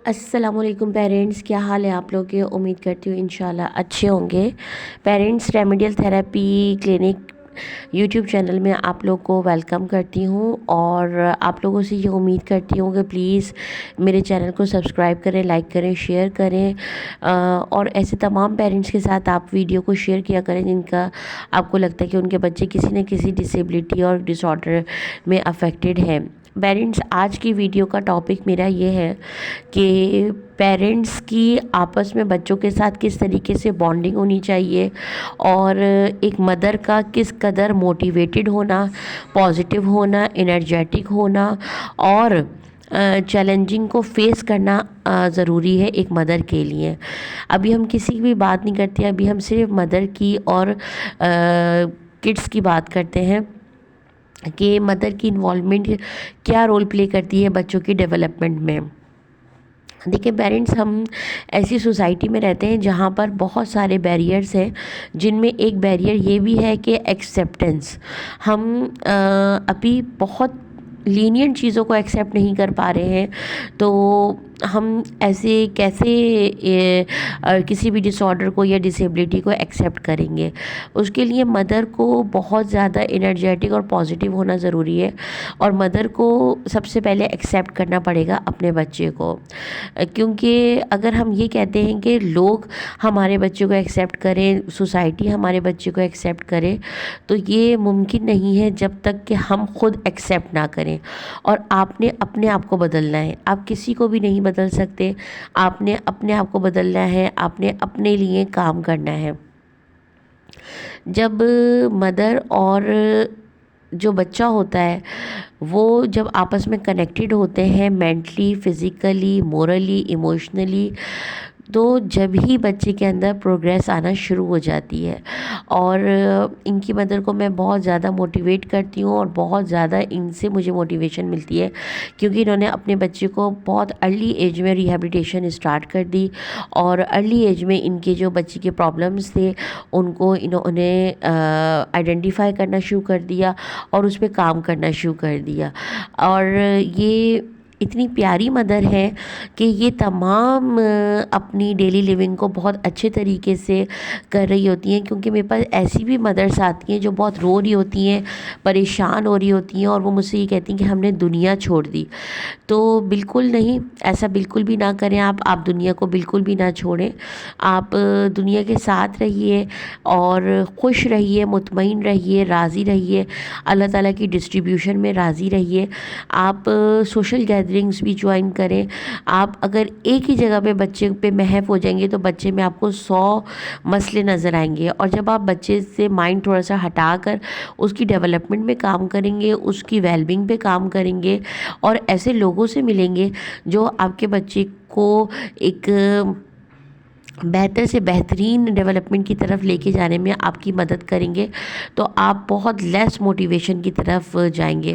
السلام علیکم پیرنٹس، کیا حال ہے آپ لوگ کے؟ امید کرتی ہوں انشاءاللہ اچھے ہوں گے۔ Parents remedial therapy clinic YouTube channel میں آپ لوگ کو ویلکم کرتی ہوں، اور آپ لوگوں سے یہ امید کرتی ہوں کہ پلیز میرے چینل کو سبسکرائب کریں، لائک کریں، شیئر کریں، اور ایسے تمام پیرنٹس کے ساتھ آپ ویڈیو کو شیئر کیا کریں جن کا آپ کو لگتا ہے کہ ان کے بچے کسی نہ کسی ڈسیبلٹی اور ڈس آرڈر میں افیکٹڈ ہیں۔ پیرنٹس، آج کی ویڈیو کا ٹاپک میرا یہ ہے کہ پیرنٹس کی آپس میں بچوں کے ساتھ کس طریقے سے بانڈنگ ہونی چاہیے، اور ایک مدر کا کس قدر موٹیویٹڈ ہونا، پازیٹیو ہونا، انرجیٹک ہونا اور چیلنجنگ کو فیس کرنا ضروری ہے ایک مدر کے لیے۔ ابھی ہم کسی کی بھی بات نہیں کرتے، ابھی ہم صرف مدر کی اور کڈس کی بات کرتے ہیں کہ مدر کی انوالومنٹ کیا رول پلے کرتی ہے بچوں کی ڈیولپمنٹ میں۔ دیکھیں پیرنٹس، ہم ایسی سوسائٹی میں رہتے ہیں جہاں پر بہت سارے بیریئرز ہیں، جن میں ایک بیریئر یہ بھی ہے کہ ایکسیپٹنس۔ ہم ابھی بہت لینینٹ چیزوں کو ایکسیپٹ نہیں کر پا رہے ہیں، تو ہم ایسے کیسے کسی بھی ڈس آرڈر کو یا ڈسیبلٹی کو ایکسیپٹ کریں گے؟ اس کے لیے مدر کو بہت زیادہ انرجیٹک اور پازیٹیو ہونا ضروری ہے، اور مدر کو سب سے پہلے ایکسیپٹ کرنا پڑے گا اپنے بچے کو، کیونکہ اگر ہم یہ کہتے ہیں کہ لوگ ہمارے بچے کو ایکسیپٹ کریں، سوسائٹی ہمارے بچے کو ایکسیپٹ کرے، تو یہ ممکن نہیں ہے جب تک کہ ہم خود ایکسیپٹ نہ کریں۔ اور آپ نے اپنے آپ کو بدلنا ہے، آپ کسی کو بھی نہیں بدل سکتے، آپ نے اپنے آپ کو بدلنا ہے، آپ نے اپنے لیے کام کرنا ہے۔ جب مدر اور جو بچہ ہوتا ہے وہ جب آپس میں کنیکٹڈ ہوتے ہیں، مینٹلی، فزیکلی، مورلی، ایموشنلی، تو جب ہی بچے کے اندر پروگریس آنا شروع ہو جاتی ہے۔ اور ان کی مدر کو میں بہت زیادہ موٹیویٹ کرتی ہوں، اور بہت زیادہ ان سے مجھے موٹیویشن ملتی ہے، کیونکہ انہوں نے اپنے بچے کو بہت ارلی ایج میں ریہیبلیٹیشن اسٹارٹ کر دی، اور ارلی ایج میں ان کے جو بچے کے پرابلمس تھے ان کو انہوں نے آئیڈینٹیفائی کرنا شروع کر دیا اور اس پہ کام کرنا شروع کر دیا۔ اور یہ اتنی پیاری مدر ہے کہ یہ تمام اپنی ڈیلی لیونگ کو بہت اچھے طریقے سے کر رہی ہوتی ہیں، کیونکہ میرے پاس ایسی بھی مدرس آتی ہیں جو بہت رو رہی ہوتی ہیں، پریشان ہو رہی ہوتی ہیں، اور وہ مجھ سے یہ کہتی ہیں کہ ہم نے دنیا چھوڑ دی۔ تو بالکل نہیں، ایسا بالکل بھی نہ کریں، آپ دنیا کو بالکل بھی نہ چھوڑیں، آپ دنیا کے ساتھ رہیے اور خوش رہیے، مطمئن رہیے، راضی رہیے، اللہ تعالیٰ کی ڈسٹریبیوشن میں راضی رہیے۔ آپ سوشل گیدرنگز بھی جوائن کریں۔ آپ اگر ایک ہی جگہ پہ بچے پہ محو ہو جائیں گے تو بچے میں آپ کو 100 مسئلے نظر آئیں گے، اور جب آپ بچے سے مائنڈ تھوڑا سا ہٹا کر اس کی ڈیولپمنٹ میں کام کریں گے، اس کی ویل بینگ پہ کام کریں گے، اور ایسے لوگوں سے ملیں گے جو آپ کے بچے کو ایک بہتر سے بہترین ڈیولپمنٹ کی طرف لے کے جانے میں آپ کی مدد کریں گے، تو آپ بہت لیس موٹیویشن کی طرف جائیں گے۔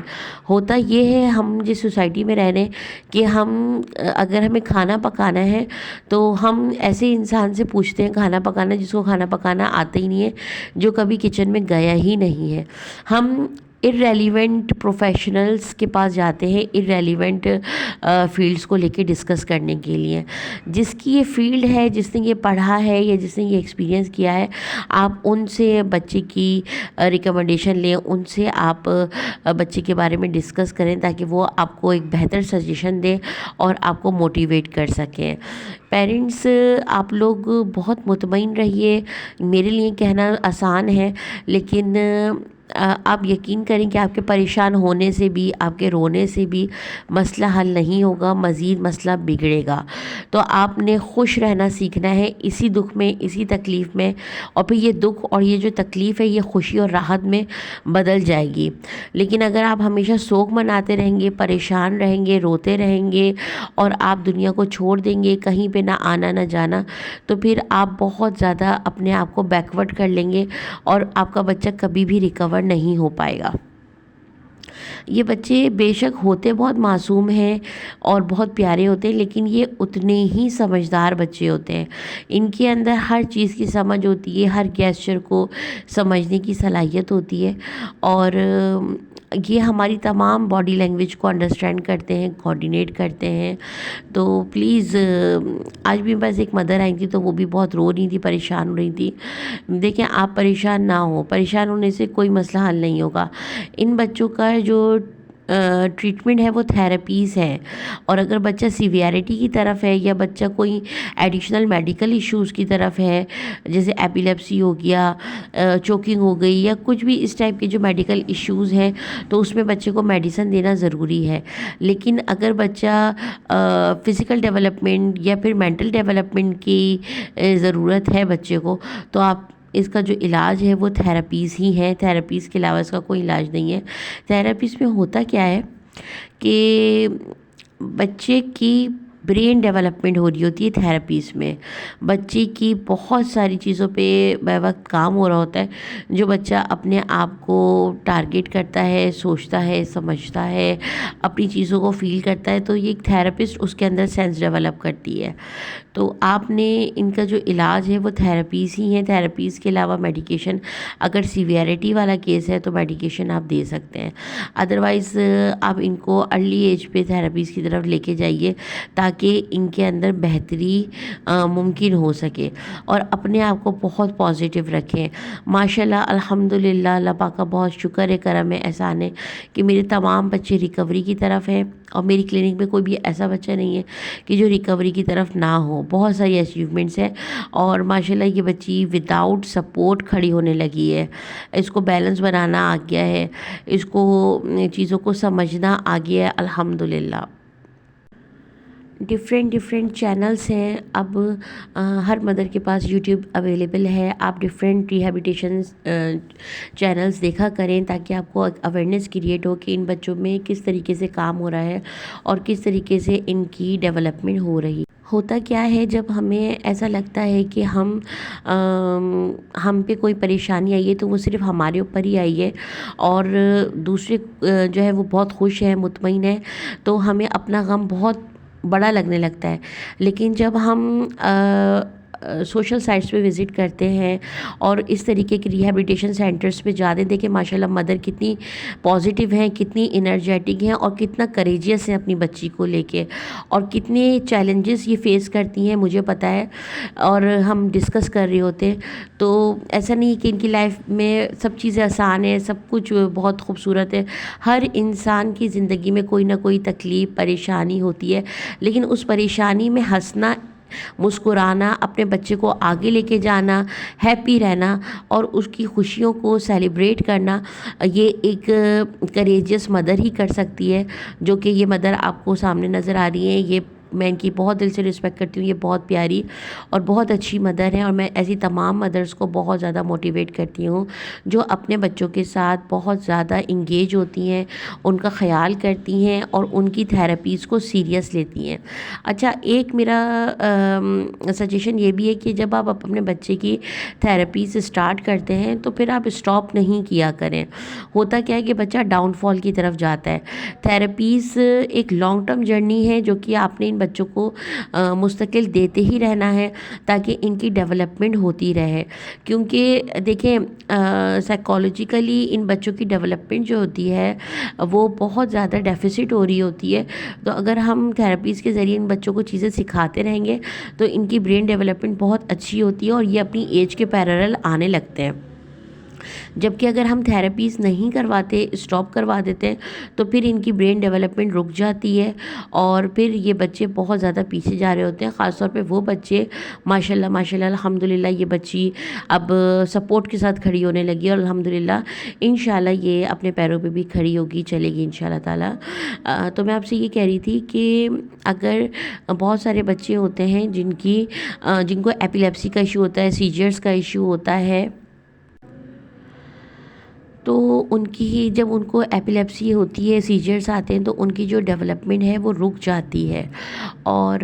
ہوتا یہ ہے ہم جس سوسائٹی میں رہ رہے ہیں کہ ہم اگر ہمیں کھانا پکانا ہے تو ہم ایسے انسان سے پوچھتے ہیں کھانا پکانا جس کو کھانا پکانا آتا ہی نہیں ہے، جو کبھی کچن میں گیا ہی نہیں ہے۔ ہم ارریلیونٹ پروفیشنلز کے پاس جاتے ہیں ارریلیونٹ فیلڈز کو لے کے ڈسکس کرنے کے لیے۔ جس کی یہ فیلڈ ہے، جس نے یہ پڑھا ہے یا جس نے یہ ایکسپیرینس کیا ہے، آپ ان سے بچے کی ریکمنڈیشن لیں، ان سے آپ بچے کے بارے میں ڈسکس کریں تاکہ وہ آپ کو ایک بہتر سجیشن دیں اور آپ کو موٹیویٹ کر سکیں۔ پیرنٹس، آپ لوگ بہت مطمئن رہیے، میرے لیے کہنا آسان ہے، لیکن آپ یقین کریں کہ آپ کے پریشان ہونے سے بھی، آپ کے رونے سے بھی مسئلہ حل نہیں ہوگا، مزید مسئلہ بگڑے گا۔ تو آپ نے خوش رہنا سیکھنا ہے اسی دکھ میں، اسی تکلیف میں، اور پھر یہ دکھ اور یہ جو تکلیف ہے یہ خوشی اور راحت میں بدل جائے گی۔ لیکن اگر آپ ہمیشہ سوگ مناتے رہیں گے، پریشان رہیں گے، روتے رہیں گے، اور آپ دنیا کو چھوڑ دیں گے، کہیں پہ نہ آنا نہ جانا، تو پھر آپ بہت زیادہ اپنے آپ کو بیکورڈ کر لیں گے، اور آپ کا بچہ کبھی بھی ریکور نہیں ہو پائے گا۔ یہ بچے بے شک ہوتے بہت معصوم ہیں اور بہت پیارے ہوتے ہیں، لیکن یہ اتنے ہی سمجھدار بچے ہوتے ہیں۔ ان کے اندر ہر چیز کی سمجھ ہوتی ہے، ہر گیسچر کو سمجھنے کی صلاحیت ہوتی ہے، اور یہ ہماری تمام باڈی لینگویج کو انڈرسٹینڈ کرتے ہیں، کوآرڈینیٹ کرتے ہیں۔ تو پلیز، آج بھی بس ایک مدر آئی تھی تو وہ بھی بہت رو رہی تھی، پریشان ہو رہی تھی۔ دیکھیں، آپ پریشان نہ ہو، پریشان ہونے سے کوئی مسئلہ حل نہیں ہوگا۔ ان بچوں کا جو ٹریٹمنٹ ہے وہ تھیراپیز ہے، اور اگر بچہ سیویرٹی کی طرف ہے یا بچہ کوئی ایڈیشنل میڈیکل ایشوز کی طرف ہے، جیسے ایپیلیپسی ہو گیا، چوکنگ ہو گئی، یا کچھ بھی اس ٹائپ کے جو میڈیکل ایشوز ہیں، تو اس میں بچے کو میڈیسن دینا ضروری ہے۔ لیکن اگر بچہ فزیکل ڈیولپمنٹ یا پھر مینٹل ڈیولپمنٹ کی ضرورت ہے بچے کو، تو آپ اس کا جو علاج ہے وہ تھیراپیز ہی ہیں، تھیراپیز کے علاوہ اس کا کوئی علاج نہیں ہے۔ تھیراپیز میں ہوتا کیا ہے کہ بچے کی برین ڈیولپمنٹ ہو رہی ہوتی ہے تھیراپیز میں، بچے کی بہت ساری چیزوں پہ بے وقت کام ہو رہا ہوتا ہے، جو بچہ اپنے آپ کو ٹارگیٹ کرتا ہے، سوچتا ہے، سمجھتا ہے، اپنی چیزوں کو فیل کرتا ہے، تو یہ ایک تھیراپسٹ اس کے اندر سینس ڈیولپ کرتی ہے۔ تو آپ نے ان کا جو علاج ہے وہ تھیراپیز ہی ہیں، تھیراپیز کے علاوہ میڈیکیشن، اگر سیویرٹی والا کیس ہے تو میڈیکیشن آپ دے سکتے ہیں، ادروائز آپ ان کو ارلی ایج پہ تھیراپیز کی طرف لے کے جائیے، تاکہ ان کے اندر بہتری ممکن ہو سکے، اور اپنے آپ کو بہت پازیٹیو رکھیں۔ ماشاءاللہ، الحمدللہ، اللہ پاک کا بہت شکر ہے، کرم ہے، احسان ہے کہ میرے تمام بچے ریکوری کی طرف ہیں، اور میری کلینک میں کوئی بھی ایسا بچہ نہیں ہے کہ جو ریکوری کی طرف نہ ہو۔ بہت ساری اچیومنٹس ہیں، اور ماشاءاللہ یہ بچی وداؤٹ سپورٹ کھڑی ہونے لگی ہے، اس کو بیلنس بنانا آ گیا ہے، اس کو چیزوں کو سمجھنا آ گیا ہے، الحمدللہ۔ ڈفرینٹ چینلز ہیں اب، ہر مدر کے پاس یوٹیوب اویلیبل ہے، آپ ڈفرینٹ ریہیبلیٹیشنز چینلز دیکھا کریں، تاکہ آپ کو اویئرنیس کریٹ ہو کہ ان بچوں میں کس طریقے سے کام ہو رہا ہے اور کس طریقے سے ان کی ڈیولپمنٹ ہو رہی ہے۔ ہوتا کیا ہے، جب ہمیں ایسا لگتا ہے کہ ہم پہ کوئی پریشانی آئی ہے تو وہ صرف ہمارے اوپر ہی آئی ہے، اور دوسرے جو ہے وہ بہت خوش ہیں، مطمئن ہیں، تو ہمیں اپنا غم بہت بڑا لگنے لگتا ہے۔ لیکن جب ہم سوشل سائٹس پہ وزٹ کرتے ہیں اور اس طریقے کے ریہیبلیٹیشن سینٹرز پہ جاتے ہیں، دیکھیں ماشاءاللہ مدر کتنی پازیٹیو ہیں، کتنی انرجیٹک ہیں، اور کتنا کریجیس ہیں اپنی بچی کو لے کے، اور کتنے چیلنجز یہ فیس کرتی ہیں، مجھے پتہ ہے، اور ہم ڈسکس کر رہے ہوتے ہیں۔ تو ایسا نہیں کہ ان کی لائف میں سب چیزیں آسان ہیں، سب کچھ بہت خوبصورت ہے۔ ہر انسان کی زندگی میں کوئی نہ کوئی تکلیف، پریشانی ہوتی ہے، لیکن اس پریشانی میں ہنسنا، مسکرانا، اپنے بچے کو آگے لے کے جانا، ہیپی رہنا، اور اس کی خوشیوں کو سیلیبریٹ کرنا، یہ ایک کریجیس مدر ہی کر سکتی ہے، جو کہ یہ مدر آپ کو سامنے نظر آ رہی ہیں۔ یہ میں ان کی بہت دل سے رسپیکٹ کرتی ہوں، یہ بہت پیاری اور بہت اچھی مدر ہیں، اور میں ایسی تمام مدرس کو بہت زیادہ موٹیویٹ کرتی ہوں جو اپنے بچوں کے ساتھ بہت زیادہ انگیج ہوتی ہیں، ان کا خیال کرتی ہیں، اور ان کی تھیراپیز کو سیریس لیتی ہیں۔ اچھا، ایک میرا سجیشن یہ بھی ہے کہ جب آپ اپنے بچے کی تھیراپیز اسٹارٹ کرتے ہیں تو پھر آپ اسٹاپ نہیں کیا کریں۔ ہوتا کیا ہے کہ بچہ ڈاؤن فال کی طرف جاتا ہے۔ تھیراپیز ایک لانگ ٹرم جرنی ہے، جو کہ آپ نے ان بچوں کو مستقل دیتے ہی رہنا ہے، تاکہ ان کی ڈیولپمنٹ ہوتی رہے، کیونکہ دیکھیں سائیکالوجیکلی ان بچوں کی ڈیولپمنٹ جو ہوتی ہے وہ بہت زیادہ ڈیفیسٹ ہو رہی ہوتی ہے۔ تو اگر ہم تھیراپیز کے ذریعے ان بچوں کو چیزیں سکھاتے رہیں گے تو ان کی برین ڈیولپمنٹ بہت اچھی ہوتی ہے، اور یہ اپنی ایج کے پیرالل آنے لگتے ہیں۔ جبکہ اگر ہم تھیراپیز نہیں کرواتے، اسٹاپ کروا دیتے ہیں، تو پھر ان کی برین ڈیولپمنٹ رک جاتی ہے، اور پھر یہ بچے بہت زیادہ پیچھے جا رہے ہوتے ہیں، خاص طور پہ وہ بچے، ماشاءاللہ ماشاءاللہ الحمدللہ یہ بچی اب سپورٹ کے ساتھ کھڑی ہونے لگی ہے، اور الحمدللہ انشاءاللہ یہ اپنے پیروں پہ بھی کھڑی ہوگی، چلے گی انشاءاللہ تعالی۔ تو میں آپ سے یہ کہہ رہی تھی کہ اگر بہت سارے بچے ہوتے ہیں جن کو ایپیلیپسی کا ایشو ہوتا ہے، سیجرز کا ایشو ہوتا ہے، تو ان کی جب ان کو ایپیلیپسی ہوتی ہے، سیجرز آتے ہیں، تو ان کی جو ڈیولپمنٹ ہے وہ رک جاتی ہے، اور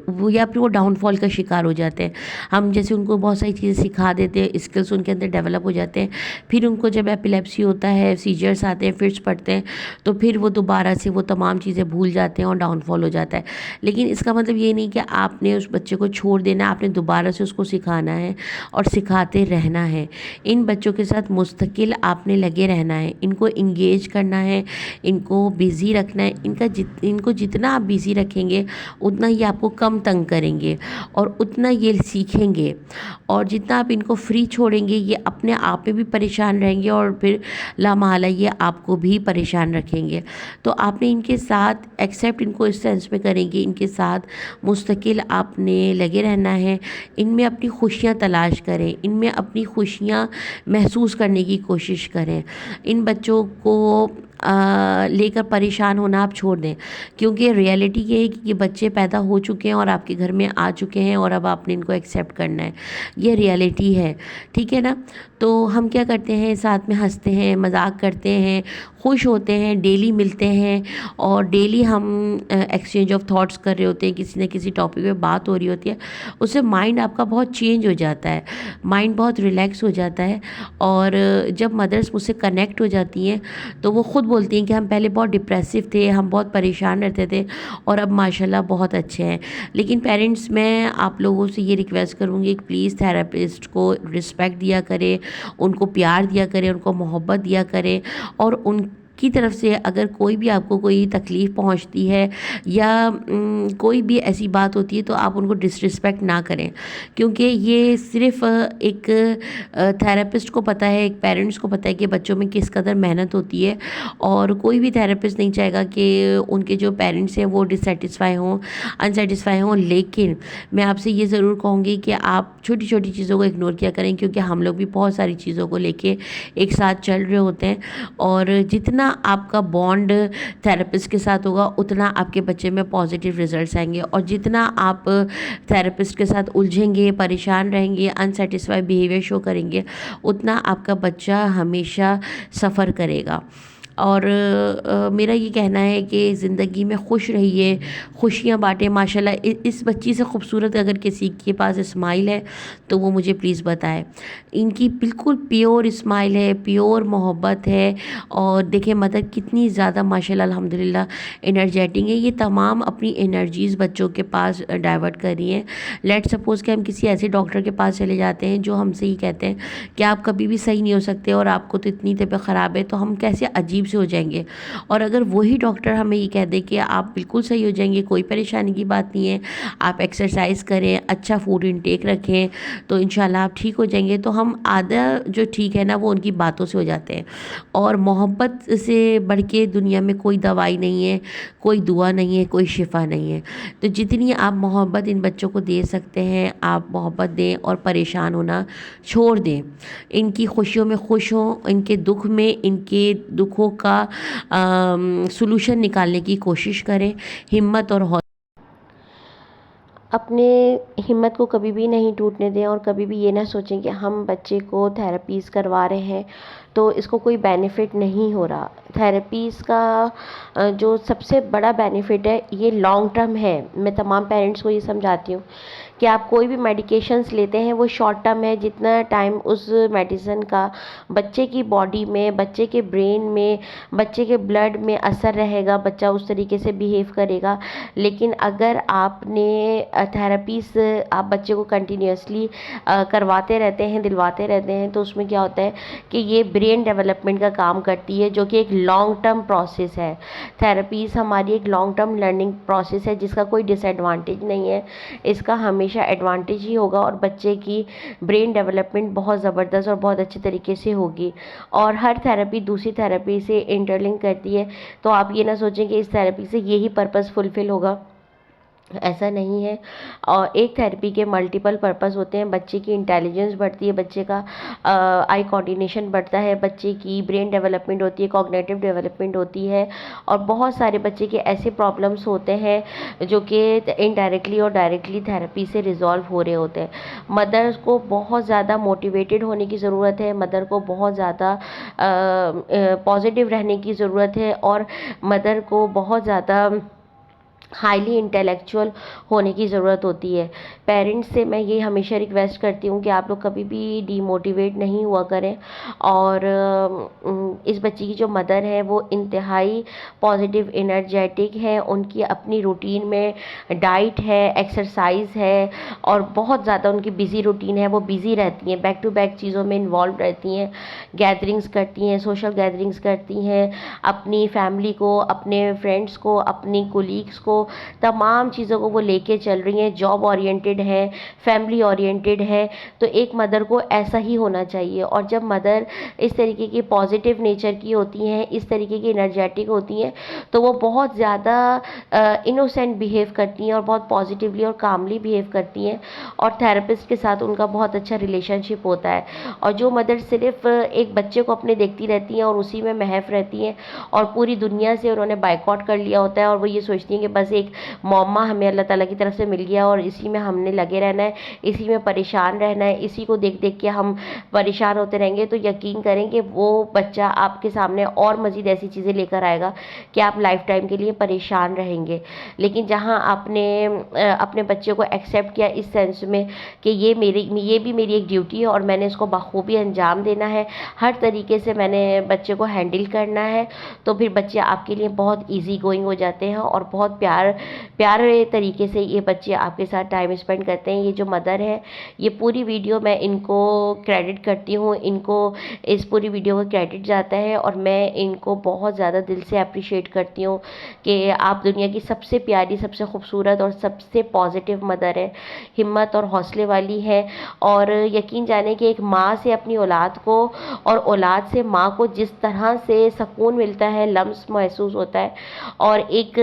وہ یا پھر وہ ڈاؤن فال کا شکار ہو جاتے ہیں۔ ہم جیسے ان کو بہت ساری چیزیں سکھا دیتے ہیں، اسکلس ان کے اندر ڈیولپ ہو جاتے ہیں، پھر ان کو جب ایپیلیپسی ہوتا ہے، سیجرز آتے ہیں، فٹس پڑتے ہیں، تو پھر وہ دوبارہ سے وہ تمام چیزیں بھول جاتے ہیں اور ڈاؤن فال ہو جاتا ہے۔ لیکن اس کا مطلب یہ نہیں کہ آپ نے اس بچے کو چھوڑ دینا، آپ نے دوبارہ سے اس کو سکھانا ہے اور سکھاتے رہنا ہے۔ ان بچوں کے ساتھ مستقل آپ نے لگے رہنا ہے، ان کو انگیج کرنا ہے، ان کو بیزی رکھنا ہے۔ ان کو جتنا آپ بیزی رکھیں گے اتنا ہی آپ کو کم تنگ کریں گے اور اتنا یہ سیکھیں گے، اور جتنا آپ ان کو فری چھوڑیں گے یہ اپنے آپ میں بھی پریشان رہیں گے اور پھر لامحالہ یہ آپ کو بھی پریشان رکھیں گے۔ تو آپ نے ان کے ساتھ ایکسیپٹ ان کو اس سینس میں کریں گے، ان کے ساتھ مستقل آپ نے لگے رہنا ہے، ان میں اپنی خوشیاں تلاش کریں، ان میں اپنی خوشیاں محسوس کرنے کی کوشش کریں۔ ان بچوں کو لے کر پریشان ہونا آپ چھوڑ دیں، کیونکہ ریئلٹی یہ ہے کہ یہ بچے پیدا ہو چکے ہیں اور آپ کے گھر میں آ چکے ہیں، اور اب آپ نے ان کو ایکسیپٹ کرنا ہے، یہ ریئلٹی ہے، ٹھیک ہے نا؟ تو ہم کیا کرتے ہیں، ساتھ میں ہنستے ہیں، مذاق کرتے ہیں، خوش ہوتے ہیں، ڈیلی ملتے ہیں، اور ڈیلی ہم ایکسچینج آف تھاٹس کر رہے ہوتے ہیں، کسی نہ کسی ٹاپک پہ بات ہو رہی ہوتی ہے، اس سے مائنڈ آپ کا بہت چینج ہو جاتا ہے، مائنڈ بہت ریلیکس ہو جاتا ہے۔ اور جب مدرس مجھ سے کنیکٹ ہو جاتی ہیں تو وہ خود بولتی ہیں کہ ہم پہلے بہت ڈپریسو تھے، ہم بہت پریشان رہتے تھے، اور اب ماشاءاللہ بہت اچھے ہیں۔ لیکن پیرنٹس، میں آپ لوگوں سے یہ ریکویسٹ کروں گی کہ پلیز تھراپسٹ کو رسپیکٹ دیا کرے، ان کو پیار دیا کرے، ان کو محبت دیا کرے، اور ان کی طرف سے اگر کوئی بھی آپ کو کوئی تکلیف پہنچتی ہے یا کوئی بھی ایسی بات ہوتی ہے تو آپ ان کو ڈسرسپیکٹ نہ کریں، کیونکہ یہ صرف ایک تھراپسٹ کو پتہ ہے، ایک پیرنٹس کو پتہ ہے کہ بچوں میں کس قدر محنت ہوتی ہے، اور کوئی بھی تھراپسٹ نہیں چاہے گا کہ ان کے جو پیرنٹس ہیں وہ ڈسسیٹسفائی ہوں، انسیٹسفائی ہوں۔ لیکن میں آپ سے یہ ضرور کہوں گی کہ آپ چھوٹی چھوٹی چیزوں کو اگنور کیا کریں، کیونکہ ہم لوگ بھی بہت ساری چیزوں کو لے کے ایک ساتھ چل رہے ہوتے ہیں، اور جتنا آپ کا بانڈ تھراپسٹ کے ساتھ ہوگا اتنا آپ کے بچے میں پازیٹیو ریزلٹس آئیں گے، اور جتنا آپ تھراپسٹ کے ساتھ الجھیں گے، پریشان رہیں گے، انسیٹسفائی بیہیویئر شو کریں گے، اتنا آپ کا بچہ ہمیشہ سفر کرے گا۔ اور میرا یہ کہنا ہے کہ زندگی میں خوش رہیے، خوشیاں بانٹیں۔ ماشاءاللہ اس بچی سے خوبصورت اگر کسی کے پاس اسمائل ہے تو وہ مجھے پلیز بتائے۔ ان کی بالکل پیور اسمائل ہے، پیور محبت ہے، اور دیکھیں مدر کتنی زیادہ ماشاءاللہ الحمدللہ انرجیٹنگ ہے۔ یہ تمام اپنی انرجیز بچوں کے پاس ڈائیورٹ کر رہی ہیں۔ لیٹ سپوز کہ ہم کسی ایسے ڈاکٹر کے پاس چلے جاتے ہیں جو ہم سے یہ کہتے ہیں کہ آپ کبھی بھی صحیح نہیں ہو سکتے اور آپ کو تو اتنی طبیعت خراب ہے، تو ہم کیسے عجیب سے ہو جائیں گے۔ اور اگر وہی ڈاکٹر ہمیں یہ کہہ دے کہ آپ بالکل صحیح ہو جائیں گے، کوئی پریشانی کی بات نہیں ہے، آپ ایکسرسائز کریں، اچھا فوڈ انٹیک رکھیں، تو انشاءاللہ آپ ٹھیک ہو جائیں گے، تو ہم آدھا جو ٹھیک ہے نا وہ ان کی باتوں سے ہو جاتے ہیں۔ اور محبت سے بڑھ کے دنیا میں کوئی دوائی نہیں ہے، کوئی دعا نہیں ہے، کوئی شفا نہیں ہے۔ تو جتنی آپ محبت ان بچوں کو دے سکتے ہیں آپ محبت دیں، اور پریشان ہونا چھوڑ دیں۔ ان کی خوشیوں میں خوش ہوں، ان کے دکھ میں ان کے دکھوں کا سلوشن نکالنے کی کوشش کریں، ہمت اور اپنے ہمت کو کبھی بھی نہیں ٹوٹنے دیں، اور کبھی بھی یہ نہ سوچیں کہ ہم بچے کو تھراپیز کروا رہے ہیں تو اس کو کوئی بینیفٹ نہیں ہو رہا۔ تھراپیز کا جو سب سے بڑا بینیفٹ ہے یہ لانگ ٹرم ہے۔ میں تمام پیرنٹس کو یہ سمجھاتی ہوں کہ آپ کوئی بھی میڈیکیشنز لیتے ہیں وہ شارٹ ٹرم ہے، جتنا ٹائم اس میڈیسن کا بچے کی باڈی میں، بچے کے برین میں، بچے کے بلڈ میں اثر رہے گا، بچہ اس طریقے سے بیہیو کرے گا۔ لیکن اگر آپ نے تھراپیز آپ بچے کو کنٹینیوسلی کرواتے رہتے ہیں، دلواتے رہتے ہیں، تو اس میں کیا ہوتا ہے کہ یہ برین ڈیولپمنٹ کا کام کرتی ہے، جو کہ ایک لانگ ٹرم پروسیس ہے۔ تھراپیز ہماری ایک لانگ ٹرم لرننگ پروسیس ہے، جس کا کوئی ڈس ایڈوانٹیج نہیں ہے، اس کا ہمیشہ ایڈوانٹیج ہی ہوگا، اور بچے کی برین ڈیولپمنٹ بہت زبردست اور بہت اچھے طریقے سے ہوگی۔ اور ہر تھراپی دوسری تھراپی سے انٹرلنک کرتی ہے، تو آپ یہ نہ سوچیں کہ اس تھراپی سے یہی پرپس فلفل ہوگا۔ ایسا نہیں ہے. اور ایک تھیراپی کے ملٹیپل پرپز ہوتے ہیں. بچے کی انٹیلیجنس بڑھتی ہے, بچے کا آئی کوآرڈینیشن بڑھتا ہے, بچے کی برین ڈیولپمنٹ ہوتی ہے, کوگنیٹو ڈیولپمنٹ ہوتی ہے, اور بہت سارے بچے کے ایسے پرابلمس ہوتے ہیں جو کہ انڈائریکٹلی اور ڈائریکٹلی تھیراپی سے ریزالو ہو رہے ہوتے ہیں. مدر کو بہت زیادہ موٹیویٹڈ ہونے کی ضرورت ہے, مدر کو بہت زیادہ پازیٹیو رہنے کی ضرورت ہے, اور مدر کو بہت زیادہ ہائیلی انٹلیکچوئل ہونے کی ضرورت ہوتی ہے. پیرنٹس سے میں یہ ہمیشہ ریکویسٹ کرتی ہوں کہ آپ لوگ کبھی بھی ڈی موٹیویٹ نہیں ہوا کریں, اور اس بچی کی جو مدر ہے وہ انتہائی پازیٹیو انرجیٹک ہے. ان کی اپنی روٹین میں ڈائٹ ہے, ایکسرسائز ہے, اور بہت زیادہ ان کی بزی روٹین ہے. وہ بزی رہتی ہیں, بیک ٹو بیک چیزوں میں انوالو رہتی ہیں, گیدرنگس کرتی ہیں, سوشل گیدرنگس کرتی ہیں, اپنی فیملی کو, اپنے فرینڈس کو, اپنی کولیگس کو, تمام چیزوں کو وہ لے کے چل رہی ہیں. جاب اورینٹیڈ ہے, فیملی اورینٹیڈ ہے. تو ایک مدر کو ایسا ہی ہونا چاہیے. اور جب مدر اس طریقے کی پازیٹیو نیچر کی ہوتی ہیں, اس طریقے کی انرجیٹک ہوتی ہیں, تو وہ بہت زیادہ انوسینٹ بیہیو کرتی ہیں, اور بہت پازیٹیولی اور کاملی بیہیو کرتی ہیں, اور تھراپسٹ کے ساتھ ان کا بہت اچھا ریلیشن شپ ہوتا ہے. اور جو مدر صرف ایک بچے کو اپنے دیکھتی رہتی ہیں اور اسی میں محو رہتی ہیں, اور پوری دنیا سے انہوں نے بائیکاٹ کر لیا ہوتا ہے, اور وہ یہ سوچتی ہیں کہ بس ایک معمہ ہمیں اللہ تعالیٰ کی طرف سے مل گیا اور اسی میں ہم نے لگے رہنا ہے, اسی میں پریشان رہنا ہے, اسی کو دیکھ دیکھ کے ہم پریشان ہوتے رہیں گے, تو یقین کریں کہ وہ بچہ آپ کے سامنے اور مزید ایسی چیزیں لے کر آئے گا کہ آپ لائف ٹائم کے لیے پریشان رہیں گے. لیکن جہاں آپ نے اپنے بچے کو ایکسیپٹ کیا اس سینس میں کہ یہ بھی میری ایک ڈیوٹی ہے, اور میں نے اس کو بخوبی انجام دینا ہے, ہر طریقے سے میں نے بچے کو ہینڈل کرنا ہے, تو پھر بچے آپ کے لیے بہت ایزی گوئنگ ہو جاتے ہیں, اور بہت پیارے طریقے سے یہ بچے آپ کے ساتھ ٹائم اسپینڈ کرتے ہیں. یہ جو مدر ہے, یہ پوری ویڈیو میں ان کو کریڈٹ کرتی ہوں, ان کو اس پوری ویڈیو کا کریڈٹ جاتا ہے, اور میں ان کو بہت زیادہ دل سے اپریشیٹ کرتی ہوں کہ آپ دنیا کی سب سے پیاری, سب سے خوبصورت اور سب سے پازیٹیو مدر ہے, ہمت اور حوصلے والی ہے. اور یقین جانیں کہ ایک ماں سے اپنی اولاد کو اور اولاد سے ماں کو جس طرح سے سکون ملتا ہے, لمس محسوس ہوتا ہے, اور ایک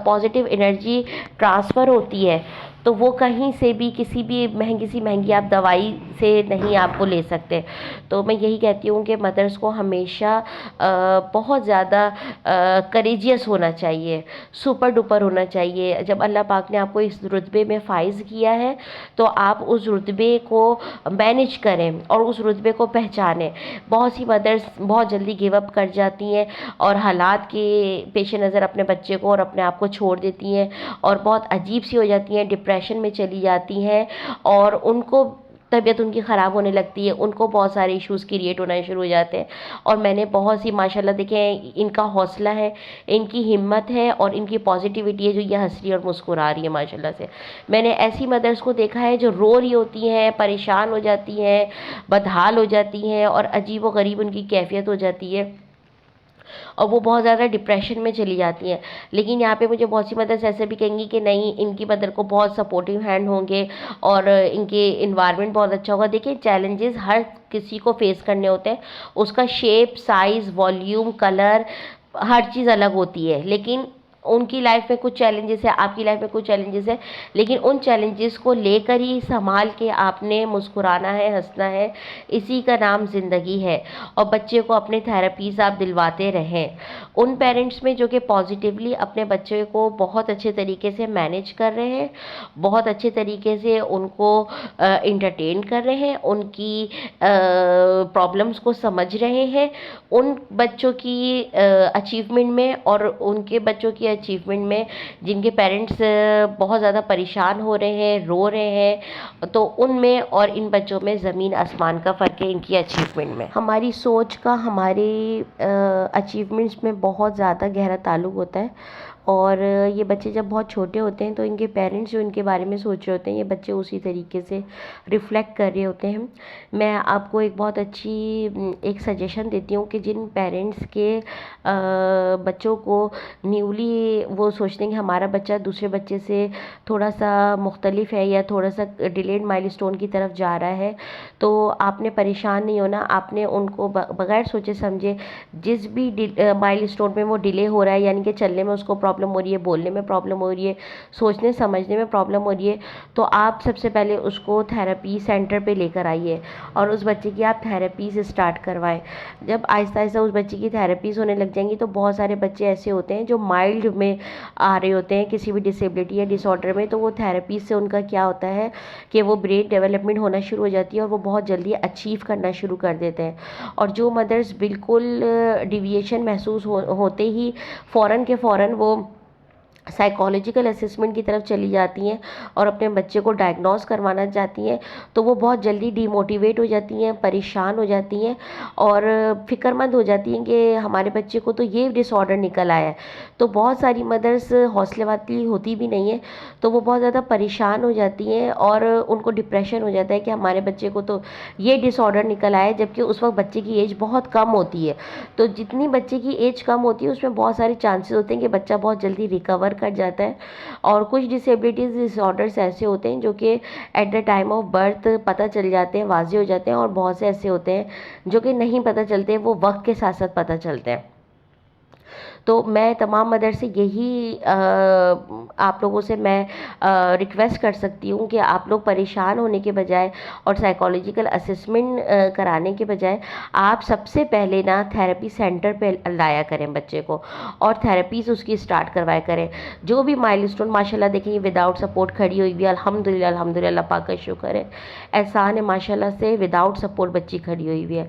پازیٹیو انرجی ٹرانسفر ہوتی ہے, تو وہ کہیں سے بھی کسی بھی مہنگی آپ دوائی سے نہیں آپ کو لے سکتے. تو میں یہی کہتی ہوں کہ مدرس کو ہمیشہ بہت زیادہ کریجیس ہونا چاہیے, سپر ڈوپر ہونا چاہیے. جب اللہ پاک نے آپ کو اس رتبے میں فائز کیا ہے تو آپ اس رتبے کو مینیج کریں اور اس رتبے کو پہچانیں. بہت سی مدرس بہت جلدی گیو اپ کر جاتی ہیں, اور حالات کے پیش نظر اپنے بچے کو اور اپنے آپ کو چھوڑ دیتی ہیں, اور بہت عجیب سی ہو جاتی ہیں, ڈپریشن میں چلی جاتی ہیں, اور ان کو طبیعت ان کی خراب ہونے لگتی ہے, ان کو بہت سارے ایشوز کریٹ ہونا شروع ہو جاتے ہیں. اور میں نے بہت سی ماشاءاللہ دیکھیں, ان کا حوصلہ ہے, ان کی ہمت ہے, اور ان کی پازیٹیوٹی ہے, جو یہ ہنس رہی اور مسکرا رہی ہے ماشاءاللہ سے. میں نے ایسی مدرس کو دیکھا ہے جو رو رہی ہوتی ہیں, پریشان ہو جاتی ہیں, بدحال ہو جاتی ہیں, اور عجیب و غریب ان کی کیفیت ہو جاتی ہے, اور وہ بہت زیادہ ڈپریشن میں چلی جاتی ہیں. لیکن یہاں پہ مجھے بہت سی مدرس ایسے بھی کہیں گی کہ نہیں, ان کی مدر کو بہت سپورٹیو ہینڈ ہوں گے, اور ان کے انوائرمنٹ بہت اچھا ہوگا. دیکھیں, چیلنجز ہر کسی کو فیس کرنے ہوتے ہیں, اس کا شیپ, سائز, والیوم, کلر, ہر چیز الگ ہوتی ہے. لیکن ان کی لائف میں کچھ چیلنجز ہے, آپ کی لائف میں کچھ چیلنجز ہے, لیکن ان چیلنجز کو لے کر ہی سنبھال کے آپ نے مسکرانا ہے, ہنسنا ہے. اسی کا نام زندگی ہے. اور بچے کو اپنے تھراپیز آپ دلواتے رہیں. ان پیرنٹس میں جو کہ پازیٹیولی اپنے بچے کو بہت اچھے طریقے سے مینیج کر رہے ہیں, بہت اچھے طریقے سے ان کو انٹرٹین کر رہے ہیں, ان کی پرابلمس کو سمجھ رہے ہیں, ان بچوں کی اچیومنٹ میں اور ان کے بچوں کی اچیومنٹ میں جن کے پیرنٹس بہت زیادہ پریشان ہو رہے ہیں, رو رہے ہیں, تو ان میں اور ان بچوں میں زمین آسمان کا فرق ہے ان کی اچیومنٹ میں. ہماری سوچ کا ہماری اچیومنٹس میں بہت زیادہ گہرا تعلق ہوتا ہے. اور یہ بچے جب بہت چھوٹے ہوتے ہیں تو ان کے پیرنٹس جو ان کے بارے میں سوچ رہے ہوتے ہیں, یہ بچے اسی طریقے سے ریفلیکٹ کر رہے ہوتے ہیں. میں آپ کو ایک بہت اچھی ایک سجیشن دیتی ہوں کہ جن پیرنٹس کے بچوں کو نیولی وہ سوچتے ہیں کہ ہمارا بچہ دوسرے بچے سے تھوڑا سا مختلف ہے یا تھوڑا سا ڈیلیڈ مائل اسٹون کی طرف جا رہا ہے, تو آپ نے پریشان نہیں ہونا. آپ نے ان کو بغیر سوچے سمجھے جس بھی مائل اسٹون میں وہ ڈیلے ہو رہا ہے, یعنی کہ چلنے میں اس کو پرابلم پرابلم ہو رہی ہے, بولنے میں پرابلم ہو رہی ہے, سوچنے سمجھنے میں پرابلم ہو رہی ہے, تو آپ سب سے پہلے اس کو تھیراپی سینٹر پہ لے کر آئیے اور اس بچے کی آپ تھیراپیز اسٹارٹ کروائیں. جب آہستہ آہستہ اس بچے کی تھیراپیز ہونے لگ جائیں گی تو بہت سارے بچے ایسے ہوتے ہیں جو مائلڈ میں آ رہے ہوتے ہیں کسی بھی ڈسیبلٹی یا ڈس آرڈر میں, تو وہ تھیراپیز سے ان کا کیا ہوتا ہے کہ وہ برین ڈیولپمنٹ ہونا شروع ہو جاتی ہے اور وہ بہت جلدی اچیو کرنا شروع کر دیتے ہیں. اور جو مدرس بالکل ڈیویشن محسوس ہوتے ہی فوراً کے فوراً وہ سائیکالوجیکل اسسمنٹ کی طرف چلی جاتی ہیں اور اپنے بچے کو ڈائگنوز کروانا چاہتی ہیں, تو وہ بہت جلدی ڈی موٹیویٹ ہو جاتی ہیں, پریشان ہو جاتی ہیں اور فکر مند ہو جاتی ہیں کہ ہمارے بچے کو تو یہ ڈس آرڈر نکل آیا ہے. تو بہت ساری مدرس حوصلے والی ہوتی بھی نہیں ہیں, تو وہ بہت زیادہ پریشان ہو جاتی ہیں اور ان کو ڈپریشن ہو جاتا ہے کہ ہمارے بچے کو تو یہ ڈس آرڈر نکل آیا ہے, جبکہ اس وقت بچے کی ایج بہت کم ہوتی ہے. تو جتنی بچے کی ایج کم ہوتی ہے اس میں بہت سارے چانسز ہوتے ہیں کہ بچہ بہت جلدی ریکور کر جاتا ہے. اور کچھ ڈسیبلٹیز ڈس آرڈرس ایسے ہوتے ہیں جو کہ at the time of birth پتہ چل جاتے ہیں, واضح ہو جاتے ہیں, اور بہت سے ایسے ہوتے ہیں جو کہ نہیں پتہ چلتے, وہ وقت کے ساتھ ساتھ پتہ چلتے ہیں. تو میں تمام مدر سے یہی آپ لوگوں سے میں ریکویسٹ کر سکتی ہوں کہ آپ لوگ پریشان ہونے کے بجائے اور سائیکالوجیکل اسسمنٹ کرانے کے بجائے آپ سب سے پہلے نا تھیراپی سینٹر پہ لایا کریں بچے کو اور تھیراپیز اس کی اسٹارٹ کروایا کریں. جو بھی مائل اسٹون ماشاء اللہ دیکھیں یہ وداؤٹ سپورٹ کھڑی ہوئی بھی ہے, الحمدللہ الحمدللہ, اللہ پاک کا شکر ہے, احسان ہے ماشاء اللہ سے, وداؤٹ سپورٹ بچی کھڑی ہوئی بھی ہے.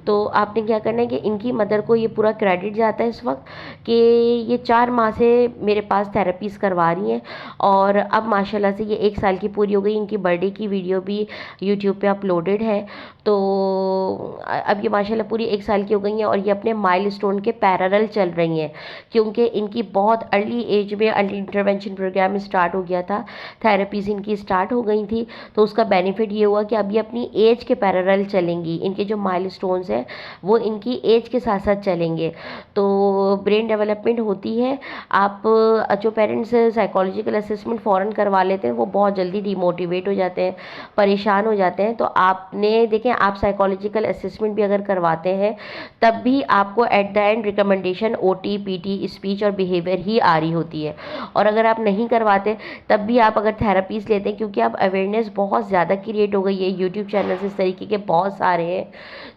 تو آپ نے کیا کرنا ہے کہ ان کی مدر کو یہ پورا کریڈٹ جاتا ہے اس وقت کہ یہ 4 ماہ سے میرے پاس تھیراپیز کروا رہی ہیں اور اب ماشاءاللہ سے یہ 1 سال کی پوری ہو گئی. ان کی برتھ ڈے کی ویڈیو بھی یوٹیوب پہ اپلوڈڈ ہے. تو اب یہ ماشاءاللہ پوری 1 سال کی ہو گئی ہیں اور یہ اپنے مائل اسٹون کے پیرالل چل رہی ہیں, کیونکہ ان کی بہت ارلی ایج میں ارلی انٹرونشن پروگرام اسٹارٹ ہو گیا تھا, تھیراپیز ان کی اسٹارٹ ہو گئی تھی. تو اس کا بینیفٹ یہ ہوا کہ اب یہ اپنی ایج کے پیرالل چلیں گی, ان کے جو مائل اسٹونز ہیں وہ ان کی ایج کے ساتھ ساتھ چلیں گے. تو برین ڈیولپمنٹ ہوتی ہے. آپ جو پیرنٹس سائیکالوجیکل اسسمنٹ فوراً کروا لیتے ہیں وہ بہت جلدی ڈی موٹیویٹ ہو جاتے ہیں, پریشان ہو جاتے ہیں. تو آپ نے دیکھیں آپ سائیکالوجیکل اسسمنٹ بھی اگر کرواتے ہیں تب بھی آپ کو at the end recommendation O T P T speech اور بیہیویئر ہی آ رہی ہوتی ہے. اور اگر آپ نہیں کرواتے تب بھی آپ اگر تھیراپیز لیتے ہیں, کیونکہ اب اویئرنیس بہت زیادہ کریٹ ہو گئی ہے, یوٹیوب چینلز اس طریقے کے بہت سارے ہیں,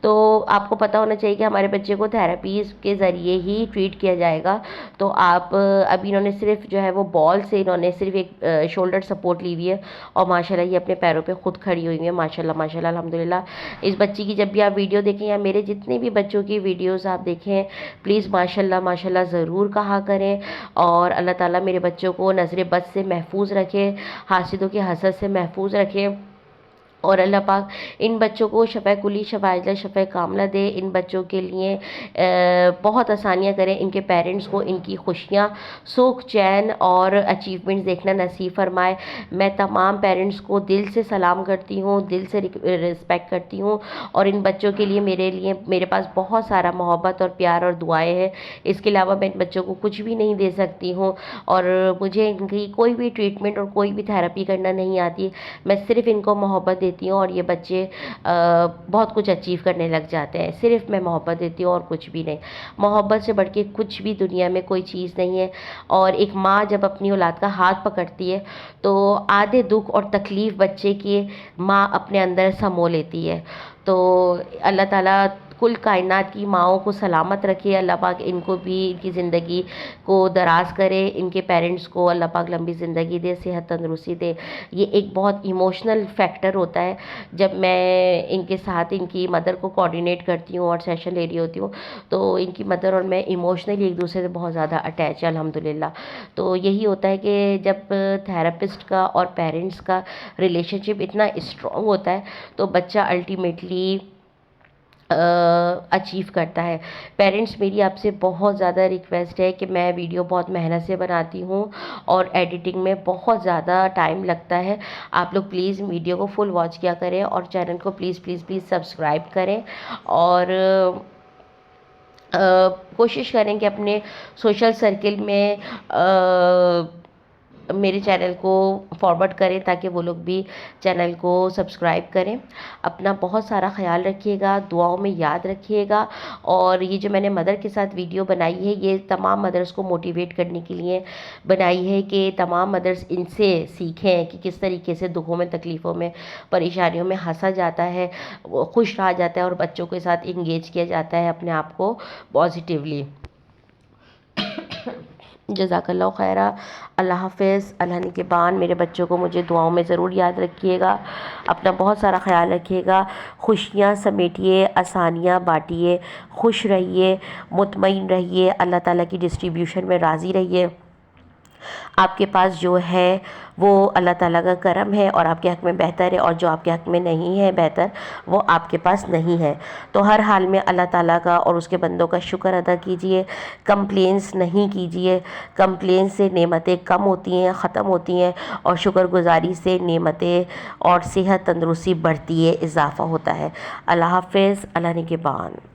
تو آپ کو پتہ ہونا چاہیے کہ ہمارے بچے کو تھیراپیز کے ذریعے ہی ٹریٹ کیا جائے گا. تو آپ ابھی انہوں نے صرف جو ہے وہ بال سے انہوں نے صرف ایک شولڈر سپورٹ لی ہوئی ہے اور ماشاءاللہ یہ اپنے پیروں پہ خود کھڑی ہوئی ہیں ماشاءاللہ ماشاءاللہ الحمدللہ. اس بچی کی جب بھی آپ ویڈیو دیکھیں یا میرے جتنے بھی بچوں کی ویڈیوز آپ دیکھیں پلیز ماشاءاللہ ماشاءاللہ ضرور کہا کریں, اور اللہ تعالیٰ میرے بچوں کو نظر بد سے محفوظ رکھے, حاسدوں کے حسد سے محفوظ رکھے, اور اللہ پاک ان بچوں کو شفا کلی شفا عاجلہ شفا کاملہ دے. ان بچوں کے لیے بہت آسانیاں کریں, ان کے پیرنٹس کو ان کی خوشیاں سکھ چین اور اچیومنٹس دیکھنا نصیب فرمائے. میں تمام پیرنٹس کو دل سے سلام کرتی ہوں, دل سے رسپیکٹ کرتی ہوں, اور ان بچوں کے لیے میرے پاس بہت سارا محبت اور پیار اور دعائیں ہیں. اس کے علاوہ میں ان بچوں کو کچھ بھی نہیں دے سکتی ہوں, اور مجھے ان کی کوئی بھی ٹریٹمنٹ اور کوئی بھی تھیراپی کرنا نہیں آتی. میں صرف ان کو محبت دیتی ہوں اور یہ بچے بہت کچھ اچیو کرنے لگ جاتے ہیں. صرف میں محبت دیتی ہوں اور کچھ بھی نہیں. محبت سے بڑھ کے کچھ بھی دنیا میں کوئی چیز نہیں ہے. اور ایک ماں جب اپنی اولاد کا ہاتھ پکڑتی ہے تو آدھے دکھ اور تکلیف بچے کی ماں اپنے اندر سمو لیتی ہے. تو اللہ تعالیٰ کل کائنات کی ماؤں کو سلامت رکھے. اللہ پاک ان کو بھی ان کی زندگی کو دراز کرے, ان کے پیرنٹس کو اللہ پاک لمبی زندگی دے, صحت تندرستی دے. یہ ایک بہت ایموشنل فیکٹر ہوتا ہے جب میں ان کے ساتھ ان کی مدر کو کوآرڈینیٹ کرتی ہوں اور سیشن لے رہی ہوتی ہوں, تو ان کی مدر اور میں ایموشنلی ایک دوسرے سے بہت زیادہ اٹیچ ہے الحمدللہ. تو یہی ہوتا ہے کہ جب تھیراپسٹ کا اور پیرنٹس کا ریلیشن شپ اتنا اسٹرانگ ہوتا ہے تو بچہ الٹیمیٹلی اچیو کرتا ہے. پیرنٹس میری آپ سے بہت زیادہ ریکویسٹ ہے کہ میں ویڈیو بہت محنت سے بناتی ہوں اور ایڈیٹنگ میں بہت زیادہ ٹائم لگتا ہے. آپ لوگ پلیز ویڈیو کو فل واچ کیا کریں اور چینل کو پلیز پلیز پلیز سبسکرائب کریں, اور کوشش کریں کہ اپنے سوشل سرکل میں میرے چینل کو فارورڈ کریں تاکہ وہ لوگ بھی چینل کو سبسکرائب کریں. اپنا بہت سارا خیال رکھیے گا، دعاؤں میں یاد رکھیے گا. اور یہ جو میں نے مدر کے ساتھ ویڈیو بنائی ہے یہ تمام مدرس کو موٹیویٹ کرنے کے لیے بنائی ہے کہ تمام مدرس ان سے سیکھیں کہ کس طریقے سے دکھوں میں، تکلیفوں میں، پریشانیوں میں ہنسا جاتا ہے، خوش رہا جاتا ہے اور بچوں کے ساتھ انگیج کیا جاتا ہے اپنے آپ کو پازیٹیولی. جزاک اللہ خیرہ. اللہ حافظ. اللہ نگہبان. میرے بچوں کو مجھے دعاؤں میں ضرور یاد رکھیے گا. اپنا بہت سارا خیال رکھیے گا. خوشیاں سمیٹیے، آسانیاں بانٹیے، خوش رہیے، مطمئن رہیے، اللہ تعالیٰ کی ڈسٹریبیوشن میں راضی رہیے. آپ کے پاس جو ہے وہ اللہ تعالیٰ کا کرم ہے اور آپ کے حق میں بہتر ہے، اور جو آپ کے حق میں نہیں ہے بہتر وہ آپ کے پاس نہیں ہے. تو ہر حال میں اللہ تعالیٰ کا اور اس کے بندوں کا شکر ادا کیجئے. کمپلینس نہیں کیجئے. کمپلین سے نعمتیں کم ہوتی ہیں، ختم ہوتی ہیں، اور شکر گزاری سے نعمتیں اور صحت تندرستی بڑھتی ہے، اضافہ ہوتا ہے. اللہ حافظ. اللہ نگہبان.